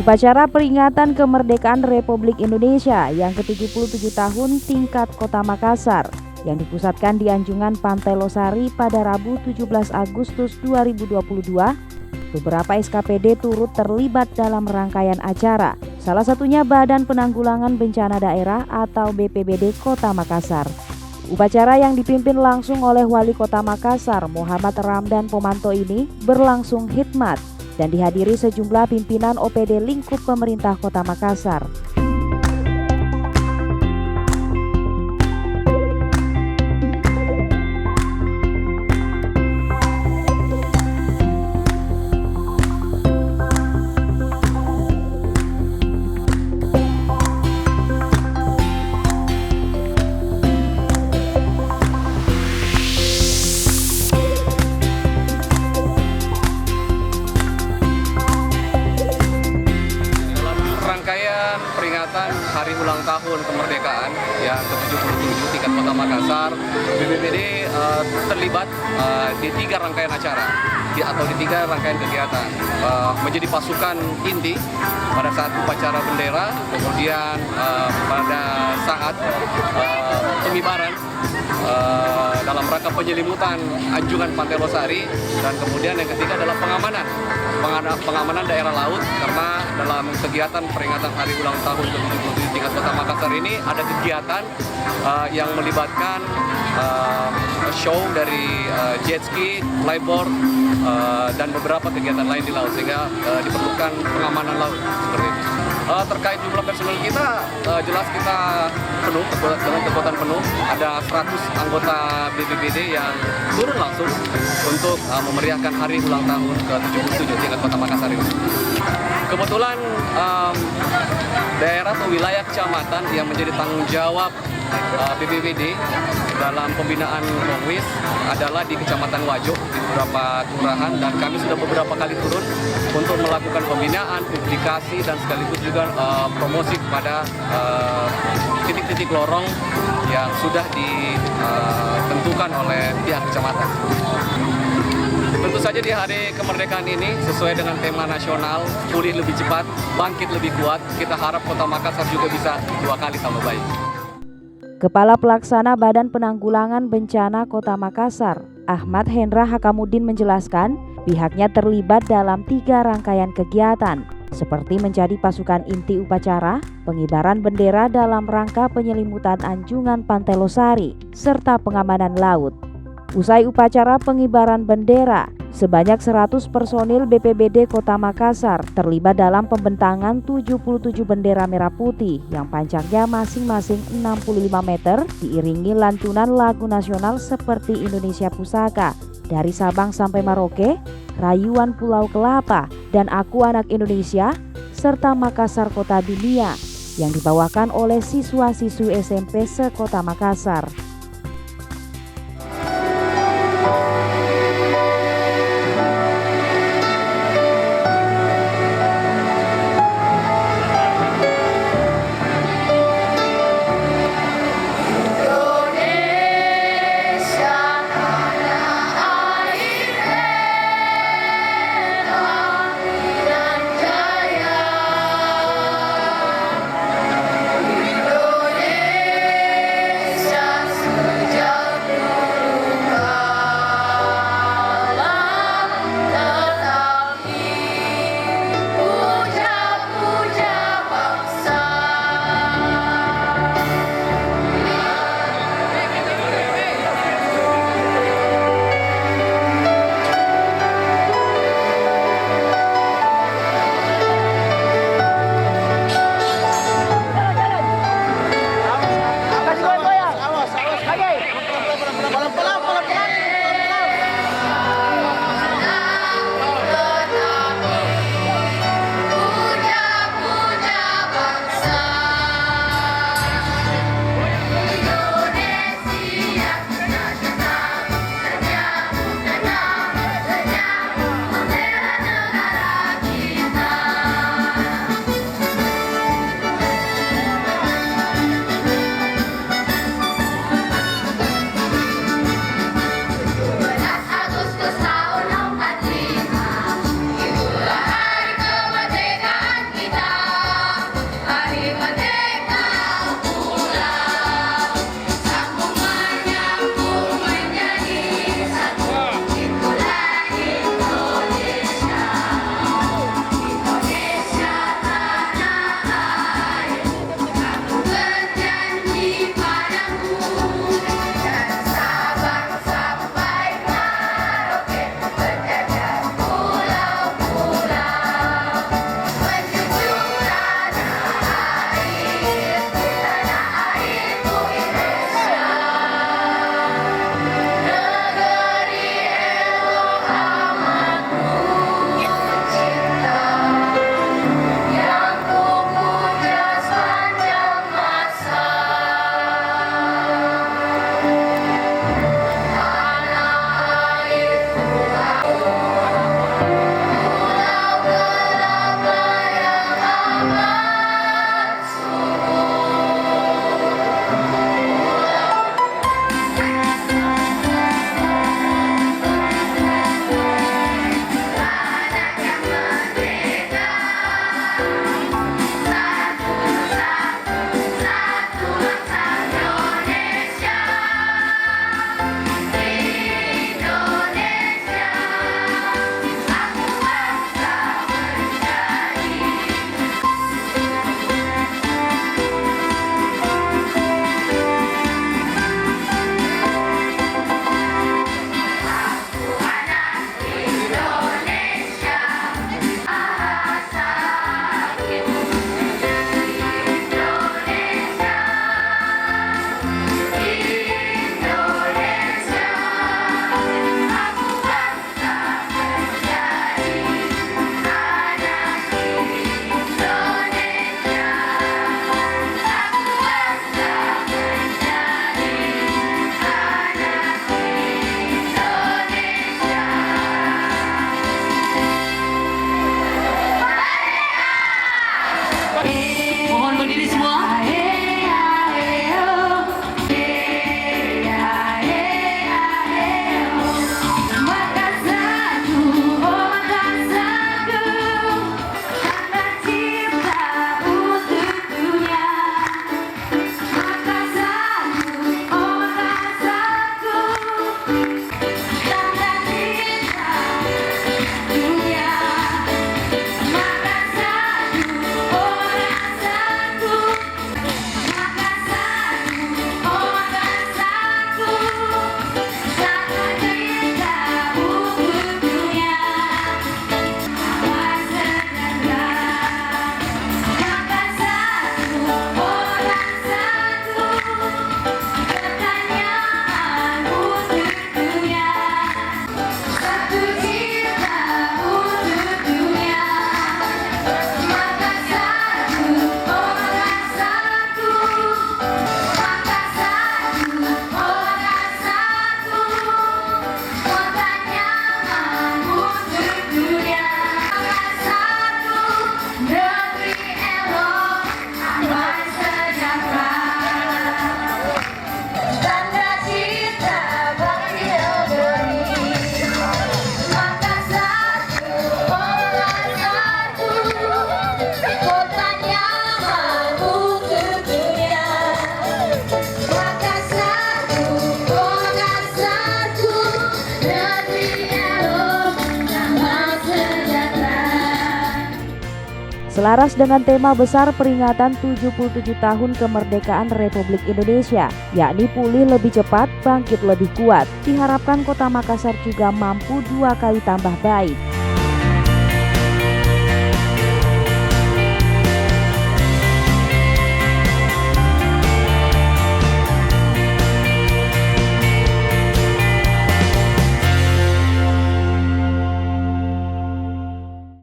Upacara peringatan kemerdekaan Republik Indonesia yang ke-77 tahun tingkat Kota Makassar yang dipusatkan di Anjungan Pantai Losari pada Rabu 17 Agustus 2022, beberapa SKPD turut terlibat dalam rangkaian acara, salah satunya Badan Penanggulangan Bencana Daerah atau BPBD Kota Makassar. Upacara yang dipimpin langsung oleh Wali Kota Makassar, Muhammad Ramdan Pomanto ini berlangsung hikmat dan dihadiri sejumlah pimpinan OPD lingkup pemerintah Kota Makassar. Peringatan Hari Ulang Tahun Kemerdekaan yang ke-77 tingkat Kota Makassar, BPBD terlibat di 3 rangkaian acara atau di 3 rangkaian kegiatan, menjadi pasukan inti pada saat upacara bendera, kemudian pada saat pengibaran dalam rangka penyelimutan Anjungan Pantai Losari, dan kemudian yang ketiga adalah pengamanan daerah laut, karena dalam kegiatan peringatan Hari Ulang Tahun ke-77 tingkat Kota Makassar ini ada kegiatan yang melibatkan show dari jet ski, flyboard, dan beberapa kegiatan lain di laut, sehingga diperlukan pengamanan laut seperti itu. Terkait jumlah personel kita, jelas kita penuh dengan kekuatan penuh. Ada 100 anggota BPBD yang turun langsung untuk memeriahkan Hari Ulang Tahun ke-77 tingkat Kota Makassar ini. Kebetulan daerah atau wilayah kecamatan yang menjadi tanggung jawab BPBD dalam pembinaan Longwis adalah di Kecamatan Wajo, di beberapa kelurahan, dan kami sudah beberapa kali turun untuk melakukan pembinaan, publikasi, dan sekaligus juga promosi kepada titik-titik lorong yang sudah ditentukan oleh pihak kecamatan. Tentu saja di hari kemerdekaan ini, sesuai dengan tema nasional, pulih lebih cepat, bangkit lebih kuat, kita harap Kota Makassar juga bisa 2 kali tambah baik. Kepala Pelaksana Badan Penanggulangan Bencana Kota Makassar, Ahmad Hendra Hakamudin menjelaskan, pihaknya terlibat dalam 3 rangkaian kegiatan, seperti menjadi pasukan inti upacara, pengibaran bendera dalam rangka penyelimutan Anjungan Pantai Losari, serta pengamanan laut. Usai upacara pengibaran bendera, sebanyak 100 personil BPBD Kota Makassar terlibat dalam pembentangan 77 bendera merah putih yang panjangnya masing-masing 65 meter, diiringi lantunan lagu nasional seperti Indonesia Pusaka, Dari Sabang sampai Merauke, Rayuan Pulau Kelapa, dan Aku Anak Indonesia, serta Makassar Kota Dunia yang dibawakan oleh siswa-siswi SMP se-Kota Makassar. Selaras dengan tema besar peringatan 77 tahun kemerdekaan Republik Indonesia, yakni pulih lebih cepat, bangkit lebih kuat, diharapkan Kota Makassar juga mampu 2 kali tambah baik.